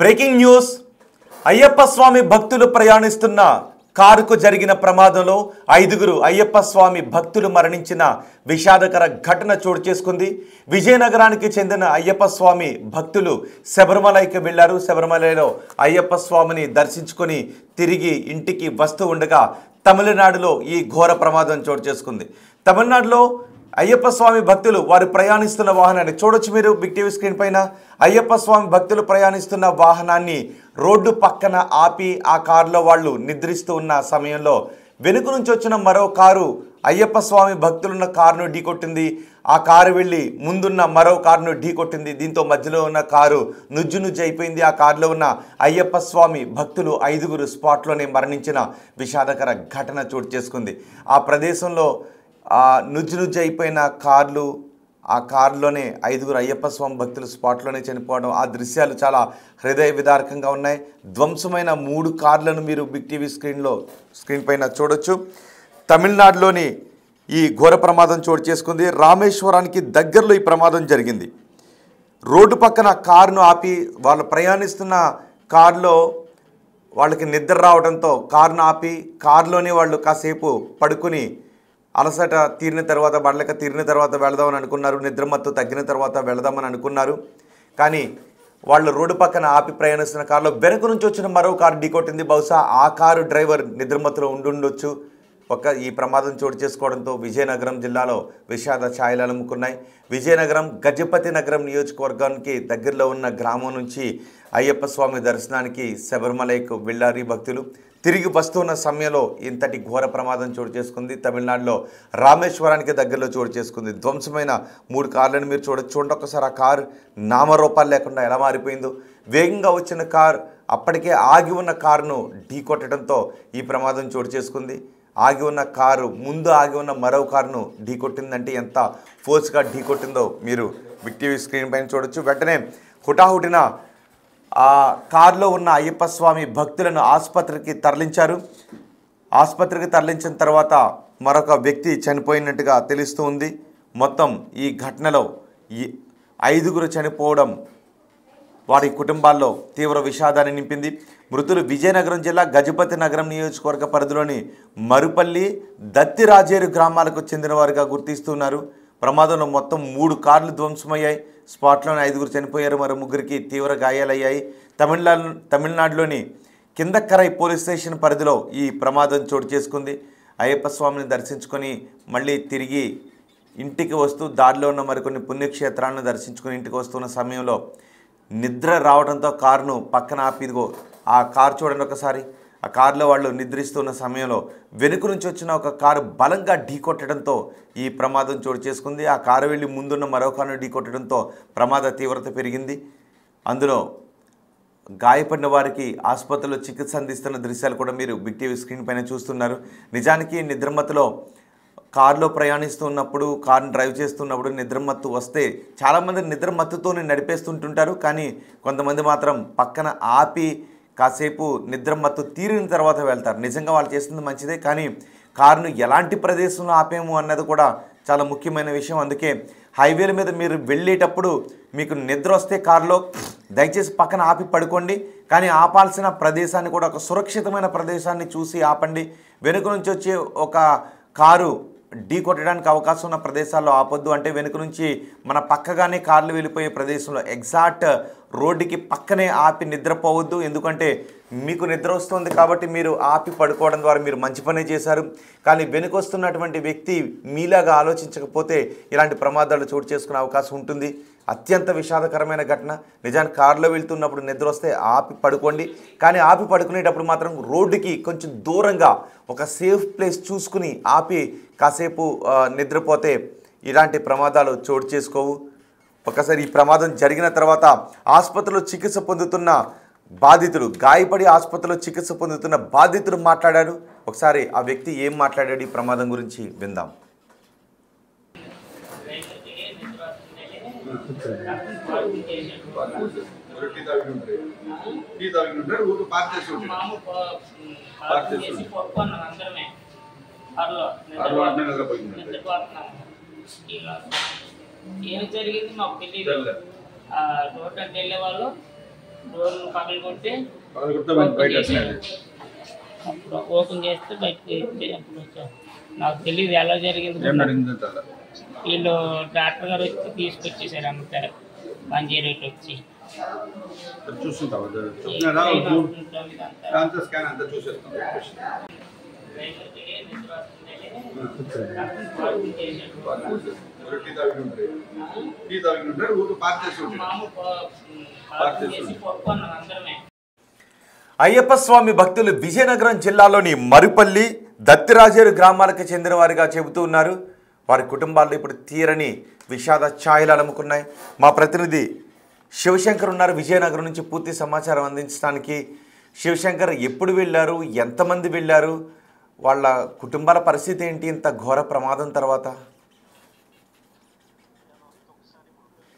Breaking news Ayyappa స్వామి భక్తులు ప్రయాణిస్తున్న కారుకు జరిగిన ప్రమాదంలో 5గురు అయ్యప్ప స్వామి భక్తులు మరణించిన విషాదకర ఘటన చోటు చేసుకుంది. విజయనగరానికి చెందిన అయ్యప్ప స్వామి భక్తులు శబరిమలైకి వెళ్లారు. శబరిమలలో అయ్యప్ప స్వామిని దర్శించుకొని తిరిగి ఇంటికి వస్తూ ఉండగా తమిళనాడులో ఈ ఘోర ప్రమాదం చోటు చేసుకుంది. తమిళనాడులో అయ్యప్ప స్వామి భక్తులు వారు ప్రయాణిస్తున్న వాహనాన్ని చూడొచ్చు మీరు బిగ్ టీవీ స్క్రీన్ పైన. అయ్యప్ప స్వామి భక్తులు ప్రయాణిస్తున్న వాహనాన్ని రోడ్డు పక్కన ఆపి ఆ కారులో వాళ్ళు నిద్రిస్తూ ఉన్న సమయంలో వెనుక నుంచి వచ్చిన మరో కారు అయ్యప్ప స్వామి భక్తులున్న కారును ఢీకొట్టింది. ఆ కారు వెళ్ళి ముందున్న మరో కారును ఢీకొట్టింది. దీంతో మధ్యలో ఉన్న కారు నుజ్జు అయిపోయింది. ఆ కారులో ఉన్న అయ్యప్ప స్వామి భక్తులు 5గురు స్పాట్లోనే మరణించిన విషాదకర ఘటన చోటు చేసుకుంది. ఆ ప్రదేశంలో నుజ్జు అయిపోయిన కార్లు, ఆ కారులోనే 5గురు అయ్యప్ప స్వామి భక్తులు స్పాట్లోనే చనిపోవడం, ఆ దృశ్యాలు చాలా హృదయ విదారకంగా ఉన్నాయి. ధ్వంసమైన 3 కార్లను మీరు బిగ్ టీవీ స్క్రీన్ పైన చూడొచ్చు. తమిళనాడులోని ఈ ఘోర ప్రమాదం చోటు చేసుకుంది. రామేశ్వరానికి దగ్గరలో ఈ ప్రమాదం జరిగింది. రోడ్డు పక్కన కారును ఆపి వాళ్ళు ప్రయాణిస్తున్న కారులో వాళ్ళకి నిద్ర రావడంతో కారును ఆపి కారులోనే వాళ్ళు కాసేపు పడుకుని అలసట తీరిన తర్వాత బండ్లక తీరిన తర్వాత వెళదామని అనుకున్నారు. నిద్రమత్తు తగ్గిన తర్వాత వెళదామని అనుకున్నారు. కానీ వాళ్ళు రోడ్డు పక్కన ఆపి ప్రయాణిస్తున్న కారులో వెనక నుంచి వచ్చిన మరో కారు ఢీకొట్టింది. బహుశా ఆ కారు డ్రైవర్ నిద్రమత్తులో ఉండుండొచ్చు. ఈ ప్రమాదం చోటు చేసుకోవడంతో విజయనగరం జిల్లాలో విషాద ఛాయలు అలుముకున్నాయి. విజయనగరం గజపతి నగరం నియోజకవర్గానికి దగ్గరలో ఉన్న గ్రామం నుంచి అయ్యప్ప స్వామి దర్శనానికి శబరిమలైకు వెళ్ళారు భక్తులు. తిరిగి వస్తున్న సమయంలో ఇంతటి ఘోర ప్రమాదం చోటు చేసుకుంది. తమిళనాడులో రామేశ్వరానికి దగ్గరలో చోటు చేసుకుంది. ధ్వంసమైన 3 కార్లను మీరు చూడండి ఒకసారి. ఆ కారు నామరూపాలు లేకుండా ఎలా మారిపోయిందో. వేగంగా వచ్చిన కారు అప్పటికే ఆగి ఉన్న కారును ఢీకొట్టడంతో ఈ ప్రమాదం చోటు చేసుకుంది. ఆగి ఉన్న కారు ముందు ఆగి ఉన్న మరో కారును ఢీకొట్టిందంటే ఎంత ఫోర్స్గా ఢీకొట్టిందో మీరు బిగ్ టీవీ స్క్రీన్ పైన చూడొచ్చు. వెంటనే హుటాహుటిన ఆ కారులో ఉన్న అయ్యప్ప స్వామి భక్తులను ఆసుపత్రికి తరలించారు. ఆసుపత్రికి తరలించిన తర్వాత మరొక వ్యక్తి చనిపోయినట్టుగా తెలుస్తూ ఉంది. మొత్తం ఈ ఘటనలో ఈ 5గురు చనిపోవడం వారి కుటుంబాల్లో తీవ్ర విషాదాన్ని నింపింది. మృతులు విజయనగరం జిల్లా గజపతి నగరం నియోజకవర్గ పరిధిలోని మరుపల్లి, దత్తిరాజేరు గ్రామాలకు చెందిన వారిగా గుర్తిస్తున్నారు. ప్రమాదంలో మొత్తం 3 కార్లు ధ్వంసమయ్యాయి. స్పాట్లోనే 5గురు చనిపోయారు. మరో 3గురికి తీవ్ర గాయాలయ్యాయి. తమిళనాడులోని కిందక్కరై పోలీస్ స్టేషన్ పరిధిలో ఈ ప్రమాదం చోటు చేసుకుంది. అయ్యప్ప స్వామిని దర్శించుకొని మళ్ళీ తిరిగి ఇంటికి వస్తూ దారిలో ఉన్న మరికొన్ని పుణ్యక్షేత్రాలను దర్శించుకొని ఇంటికి వస్తున్న సమయంలో నిద్ర రావడంతో కారును పక్కన ఆపిదిగో ఆ కారు చూడండి ఒకసారి. ఆ కారులో వాళ్ళు నిద్రిస్తున్న సమయంలో వెనుక నుంచి వచ్చిన ఒక కారు బలంగా ఢీకొట్టడంతో ఈ ప్రమాదం చోటు చేసుకుంది. ఆ కారు వెళ్ళి ముందున్న మరో కారును ఢీకొట్టడంతో ప్రమాద తీవ్రత పెరిగింది. అందులో గాయపడిన వారికి ఆసుపత్రిలో చికిత్స అందిస్తున్న దృశ్యాలు కూడా మీరు బిగ్ టీవీ స్క్రీన్ పైన చూస్తున్నారు. నిజానికి నిద్రమత్తులో కారులో ప్రయాణిస్తున్నప్పుడు, కారుని డ్రైవ్ చేస్తున్నప్పుడు నిద్రమత్తు వస్తే చాలామంది నిద్రమత్తుతోనే నడిపేస్తుంటుంటారు. కానీ కొంతమంది మాత్రం పక్కన ఆపి కాసేపు నిద్రమత్తు తీరిన తర్వాత వెళ్తారు. నిజంగా వాళ్ళు చేస్తుంది మంచిదే, కానీ కారును ఎలాంటి ప్రదేశంలో ఆపేము అన్నది కూడా చాలా ముఖ్యమైన విషయం. అందుకే హైవేల మీద మీరు వెళ్ళేటప్పుడు మీకు నిద్ర వస్తే కారులో దయచేసి పక్కన ఆపి పడుకోండి. కానీ ఆపాల్సిన ప్రదేశాన్ని కూడా ఒక సురక్షితమైన ప్రదేశాన్ని చూసి ఆపండి. వెనుక నుంచి వచ్చే ఒక కారు ఢీ కొట్టడానికి అవకాశం ఉన్న ప్రదేశాల్లో ఆపొద్దు. అంటే వెనుక నుంచి మన పక్కగానే కార్లు వెళ్ళిపోయే ప్రదేశంలో ఎగ్జాక్ట్ రోడ్డుకి పక్కనే ఆపి నిద్రపోవద్దు. ఎందుకంటే మీకు నిద్ర వస్తుంది కాబట్టి మీరు ఆపి పడుకోవడం ద్వారా మీరు మంచి పనే చేశారు. కానీ వెనుక వస్తున్నటువంటి వ్యక్తి మీలాగా ఆలోచించకపోతే ఇలాంటి ప్రమాదాలు చోటు చేసుకునే అవకాశం ఉంటుంది. అత్యంత విషాదకరమైన ఘటన. నిజానికి కారులో వెళ్తున్నప్పుడు నిద్ర వస్తే ఆపి పడుకోండి. కానీ ఆపి పడుకునేటప్పుడు మాత్రం రోడ్డుకి కొంచెం దూరంగా ఒక సేఫ్ ప్లేస్ చూసుకుని ఆపి కాసేపు నిద్రపోతే ఇలాంటి ప్రమాదాలు చోటు చేసుకోవు. ఒకసారి ఈ ప్రమాదం జరిగిన తర్వాత ఆసుపత్రిలో చికిత్స పొందుతున్న బాధితుడు, గాయపడి ఆసుపత్రిలో చికిత్స పొందుతున్న బాధితుడు మాట్లాడారు. ఒకసారి ఆ వ్యక్తి ఏం మాట్లాడాడు ఈ ప్రమాదం గురించి విందాం. ఏం జరిగింది మాకు తెలియదు. రోడ్ అంటే వెళ్ళే వాళ్ళు డోర్లు పగలగొట్టి అప్పుడు ఓపెన్ చేస్తే బయటకు అప్పుడు వచ్చారు. నాకు తెలియదు ఎలా జరిగింది. వీళ్ళు డాక్టర్ గారు వచ్చి తీసుకొచ్చేసారు. అంతా 108 వచ్చి అయ్యప్ప స్వామి భక్తులు విజయనగరం జిల్లాలోని మరుపల్లి, దత్తిరాజేరు గ్రామాలకు చెందిన వారిగా చెబుతూ ఉన్నారు. వారి కుటుంబాల్లో ఇప్పుడు తీరని విషాద ఛాయలు అలుముకున్నాయి. మా ప్రతినిధి శివశంకర్ ఉన్నారు విజయనగరం నుంచి పూర్తి సమాచారం అందించడానికి. శివశంకర్, ఎప్పుడు వెళ్ళారు, ఎంతమంది వెళ్ళారు, వాళ్ళ కుటుంబాల పరిస్థితి ఏంటి ఇంత ఘోర ప్రమాదం తర్వాత?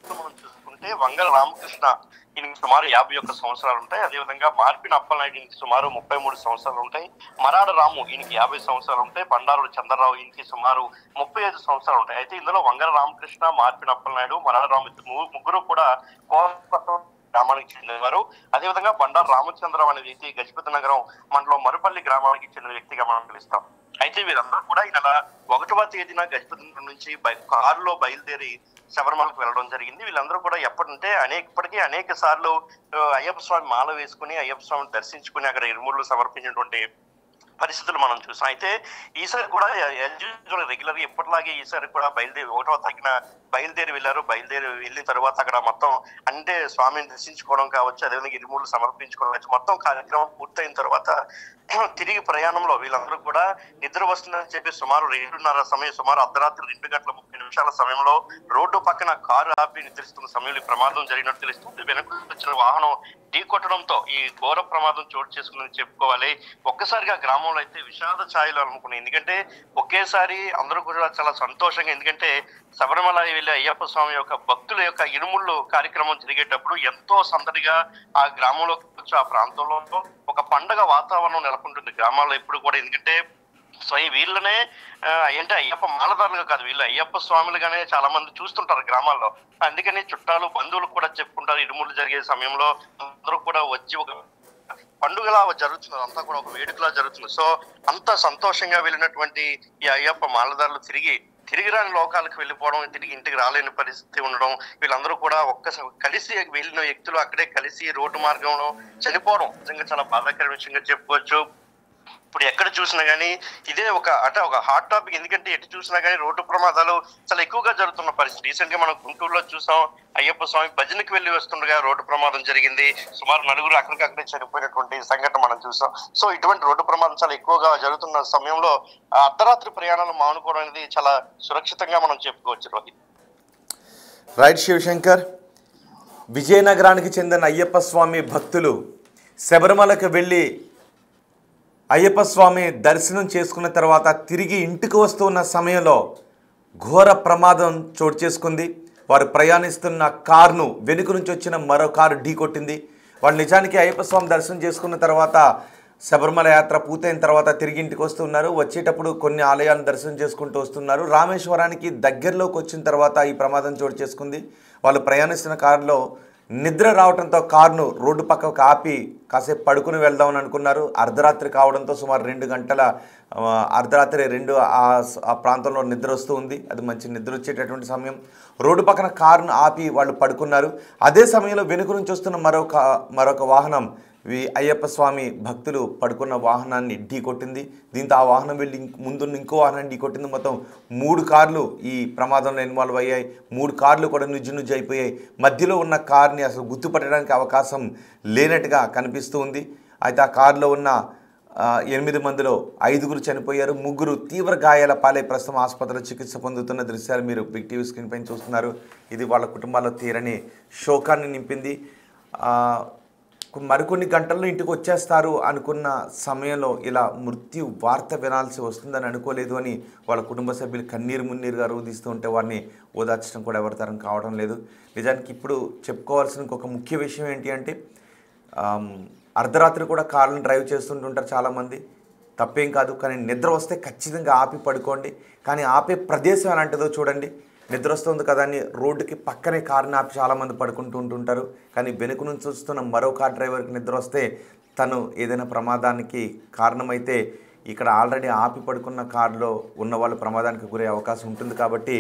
మనం చూసుకుంటే వంగల రామకృష్ణ ఈయనకి సుమారు 51 సంవత్సరాలు ఉంటాయి. అదేవిధంగా మార్పిన అప్పలనాయుడు ఈయనకి సుమారు 33 సంవత్సరాలు ఉంటాయి. మరాడ రాము ఈయనకి 50 సంవత్సరాలు ఉంటాయి. బండారు చంద్రరావు ఈయనకి సుమారు 35 సంవత్సరాలు ఉంటాయి. అయితే ఇందులో వంగల రామకృష్ణ, మార్పిన అప్పలనాయుడు, మరాడ రాము ముగ్గురు కూడా కోపం గ్రామానికి చెందినవారు. అదేవిధంగా బండారు రామచంద్రరావు అనే వ్యక్తి గజపతి నగరం మండలం మరుపల్లి గ్రామానికి చెందిన వ్యక్తిగా మనం పిలుస్తాం. అయితే వీరందరూ కూడా ఈ నెల 1వ తేదీన గజపతి నగరం నుంచి కారులో బయలుదేరి శబరిమలకు వెళ్ళడం జరిగింది. వీళ్ళందరూ కూడా ఇప్పటికీ అనేక సార్లు అయ్యప్ప స్వామి మాల వేసుకుని అయ్యప్ప స్వామిని దర్శించుకుని అక్కడ ఇరుముళ్ళు సమర్పించినటువంటి పరిస్థితులు మనం చూసాం. అయితే ఈసారి కూడా రెగ్యులర్ గా ఎప్పటిలాగే ఈసారి కూడా 1వ తారీఖున బయలుదేరి వెళ్ళిన తర్వాత అక్కడ మొత్తం అంటే స్వామిని దర్శించుకోవడం కావచ్చు, అదేవిధంగా ఇరుముళ్ళు సమర్పించుకోవడం కావచ్చు, మొత్తం కార్యక్రమం పూర్తయిన తర్వాత తిరిగి ప్రయాణంలో వీళ్ళందరూ కూడా నిద్ర వస్తుందని చెప్పి సుమారు 2:30 సమయం, సుమారు అర్ధరాత్రి 2:30 సమయంలో రోడ్డు పక్కన కారు ఆపి నిద్రిస్తున్న సమయంలో ప్రమాదం జరిగినట్టు తెలుస్తుంది. వెనక వచ్చిన వాహనం ఢీకొట్టడంతో ఈ ఘోర ప్రమాదం చోటు చేసుకుందని చెప్పుకోవాలి. ఒక్కసారిగా గ్రామంలో అయితే విషాద ఛాయలు అలుముకున్నాయి. ఎందుకంటే ఒకేసారి అందరూ కూడా చాలా సంతోషంగా, ఎందుకంటే శబరిమల వెళ్ళే అయ్యప్ప స్వామి యొక్క భక్తుల యొక్క ఇరుముళ్ళు కార్యక్రమం జరిగేటప్పుడు ఎంతో సందడిగా ఆ గ్రామంలో ఆ ప్రాంతంలో ఒక పండగ వాతావరణం నెలకొంటుంది గ్రామాల్లో ఎప్పుడు కూడా. ఎందుకంటే వీళ్ళనే అంటే అయ్యప్ప మాలదారులుగా కాదు, వీళ్ళు అయ్యప్ప స్వాములుగానే చాలా మంది చూస్తుంటారు గ్రామాల్లో. అందుకని చుట్టాలు బంధువులు కూడా చెప్పుకుంటారు. ఇరుముళ్ళు జరిగే సమయంలో అందరూ కూడా వచ్చి ఒక పండుగలా జరుగుతుంది, అంతా కూడా ఒక వేడుకలా జరుగుతుంది. సో అంత సంతోషంగా వెళ్ళినటువంటి ఈ అయ్యప్ప మాలదారులు తిరిగి రాని లోకాలకు వెళ్ళిపోవడం, తిరిగి ఇంటికి రాలేని పరిస్థితి ఉండడం, వీళ్ళందరూ కూడా ఒక్కసారి కలిసి వెళ్ళిన వ్యక్తులు అక్కడే కలిసి రోడ్డు మార్గంలో చనిపోవడం నిజంగా చాలా బాధాకర విషయంగా చెప్పుకోవచ్చు. ఇప్పుడు ఎక్కడ చూసినా గానీ ఇదే ఒక హాట్ టాపిక్. ఎందుకంటే ఎటు చూసినా గానీ రోడ్డు ప్రమాదాలు చాలా ఎక్కువగా జరుగుతున్న పరిస్థితి. రీసెంట్ గా మనం గుంటూరులో చూసాం, అయ్యప్ప స్వామి భజనకి వెళ్లి వస్తుండగా రోడ్డు ప్రమాదం జరిగింది. సుమారు 4 అక్కడికక్కడే చనిపోయినటువంటి సంఘటన మనం చూసాం. సో ఇటువంటి రోడ్డు ప్రమాదం చాలా ఎక్కువగా జరుగుతున్న సమయంలో అర్ధరాత్రి ప్రయాణాలు మానుకోవడం అనేది చాలా సురక్షితంగా మనం చెప్పుకోవచ్చు. రోహిత్. రైట్ శివశంకర్, విజయనగరానికి చెందిన అయ్యప్ప స్వామి భక్తులు శబరిమలకు వెళ్ళి అయ్యప్ప స్వామి దర్శనం చేసుకున్న తర్వాత తిరిగి ఇంటికి వస్తున్న సమయంలో ఘోర ప్రమాదం చోటు చేసుకుంది. వారు ప్రయాణిస్తున్న కారును వెనుక నుంచి వచ్చిన మరో కారు ఢీకొట్టింది. వాళ్ళు నిజానికి అయ్యప్ప స్వామి దర్శనం చేసుకున్న తర్వాత శబరిమల యాత్ర పూర్తయిన తర్వాత తిరిగి ఇంటికి వస్తున్నారు. వచ్చేటప్పుడు కొన్ని ఆలయాలను దర్శనం చేసుకుంటూ వస్తున్నారు. రామేశ్వరానికి దగ్గరలోకి వచ్చిన తర్వాత ఈ ప్రమాదం చోటు చేసుకుంది. వాళ్ళు ప్రయాణిస్తున్న కారులో నిద్ర రావడంతో కారును రోడ్డు పక్కకు ఆపి కాసేపు పడుకుని వెళ్దామని అనుకున్నారు. అర్ధరాత్రి కావడంతో సుమారు 2 గంటల అర్ధరాత్రి 2 ఆ ప్రాంతంలో నిద్ర వస్తూ ఉంది. అది మంచి నిద్ర వచ్చేటటువంటి సమయం. రోడ్డు పక్కన కారును ఆపి వాళ్ళు పడుకున్నారు. అదే సమయంలో వెనుక నుంచి వస్తున్న మరొక వాహనం అయ్యప్ప స్వామి భక్తులు పడుకున్న వాహనాన్ని ఢీకొట్టింది. దీంతో ఆ వాహనం వెళ్ళి ముందున్న ఇంకో వాహనాన్ని ఢీకొట్టింది. మొత్తం 3 కార్లు ఈ ప్రమాదంలో ఇన్వాల్వ్ అయ్యాయి. 3 కార్లు కూడా నుజ్జు అయిపోయాయి. మధ్యలో ఉన్న కార్ని అసలు గుర్తుపట్టడానికి అవకాశం లేనట్టుగా కనిపిస్తూ ఉంది. అయితే ఆ కారులో ఉన్న 8 మందిలో 5 చనిపోయారు. 3 తీవ్ర గాయాల పాలై ప్రస్తుతం ఆసుపత్రిలో చికిత్స పొందుతున్న దృశ్యాలు మీరు బిగ్ టీవీ స్క్రీన్ పైన చూస్తున్నారు. ఇది వాళ్ళ కుటుంబాల్లో తీరని శోకాన్ని నింపింది. మరికొన్ని గంటల్లో ఇంటికి వచ్చేస్తారు అనుకున్న సమయంలో ఇలా మృత్యు వార్త వినాల్సి వస్తుందని అనుకోలేదు అని వాళ్ళ కుటుంబ సభ్యులు కన్నీరు మున్నీరుగా రోధిస్తూ ఉంటే వారిని ఓదార్చడం కూడా ఎవరి తరం కావడం లేదు. నిజానికి ఇప్పుడు చెప్పుకోవాల్సిన ఇంకొక ముఖ్య విషయం ఏంటి అంటే అర్ధరాత్రి కూడా కార్లను డ్రైవ్ చేస్తుంటుంటారు చాలామంది. తప్పేం కాదు, కానీ నిద్ర వస్తే ఖచ్చితంగా ఆపి పడుకోండి. కానీ ఆపే ప్రదేశం ఎలాంటిదో చూడండి. నిద్ర వస్తుంది కదా అని రోడ్డుకి పక్కనే కారుని ఆపి చాలామంది పడుకుంటూ ఉంటుంటారు. కానీ వెనుక నుంచి వస్తున్న మరో కార్ డ్రైవర్కి నిద్ర వస్తే తను ఏదైనా ప్రమాదానికి కారణమైతే ఇక్కడ ఆల్రెడీ ఆపి పడుకున్న కారులో ఉన్న వాళ్ళు ప్రమాదానికి గురే అవకాశం ఉంటుంది. కాబట్టి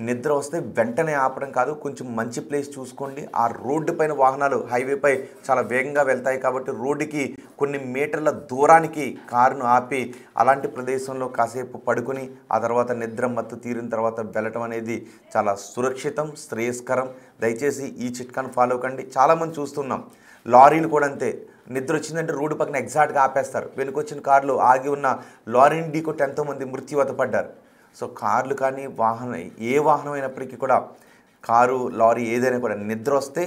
నిద్ర వస్తే వెంటనే ఆపడం కాదు, కొంచెం మంచి ప్లేస్ చూసుకోండి. ఆ రోడ్డు పైన వాహనాలు హైవేపై చాలా వేగంగా వెళ్తాయి కాబట్టి రోడ్డుకి కొన్ని మీటర్ల దూరానికి కారును ఆపి అలాంటి ప్రదేశంలో కాసేపు పడుకొని ఆ తర్వాత నిద్ర మత్తు తీరిన తర్వాత వెళ్ళటం అనేది చాలా సురక్షితం, శ్రేయస్కరం. దయచేసి ఈ చిట్కాను ఫాలో కండి. చాలామంది చూస్తున్నాం, లారీలు కూడా అంతే. నిద్ర వచ్చిందంటే రోడ్డు పక్కన ఎగ్జాక్ట్గా ఆపేస్తారు. వెనుకొచ్చిన కారులో ఆగి ఉన్న లారీని ఢీకొట్టి ఎంతోమంది మృత్యువాత పడ్డారు. సో కార్లు కానీ ఏ వాహనం అయినప్పటికీ కూడా కారు, లారీ ఏదైనా కూడా నిద్ర వస్తే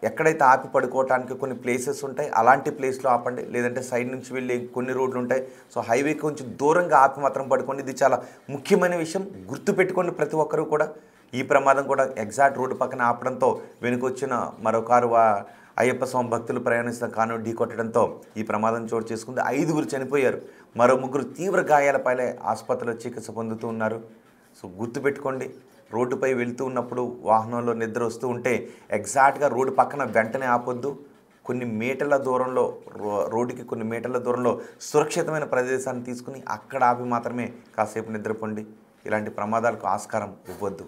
ఎక్కడైతే ఆపి పడుకోవటానికి కొన్ని ప్లేసెస్ ఉంటాయి అలాంటి ప్లేస్లో ఆపండి. లేదంటే సైడ్ నుంచి వెళ్ళి కొన్ని రోడ్లు ఉంటాయి. సో హైవేకి కొంచెం దూరంగా ఆపి మాత్రం పడుకోండి. ఇది చాలా ముఖ్యమైన విషయం, గుర్తుపెట్టుకోండి ప్రతి ఒక్కరూ కూడా. ఈ ప్రమాదం కూడా ఎగ్జాక్ట్ రోడ్డు పక్కన ఆపడంతో వెనుకొచ్చిన మరో కారు అయ్యప్ప స్వామి భక్తులు ప్రయాణిస్తున్న కారును ఢీకొట్టడంతో ఈ ప్రమాదం చోటు చేసుకుంది. 5గురు చనిపోయారు, మరో 3 తీవ్ర గాయాలపైనే ఆసుపత్రిలో చికిత్స పొందుతూ ఉన్నారు. సో గుర్తుపెట్టుకోండి, రోడ్డుపై వెళ్తూ ఉన్నప్పుడు వాహనంలో నిద్ర వస్తూ ఉంటే ఎగ్జాక్ట్గా రోడ్డు పక్కన వెంటనే ఆపొద్దు. కొన్ని మీటర్ల దూరంలో, రోడ్డుకి కొన్ని మీటర్ల దూరంలో సురక్షితమైన ప్రదేశాన్ని తీసుకుని అక్కడ ఆపి మాత్రమే కాసేపు నిద్రపోండి. ఇలాంటి ప్రమాదాలకు ఆస్కారం ఇవ్వద్దు.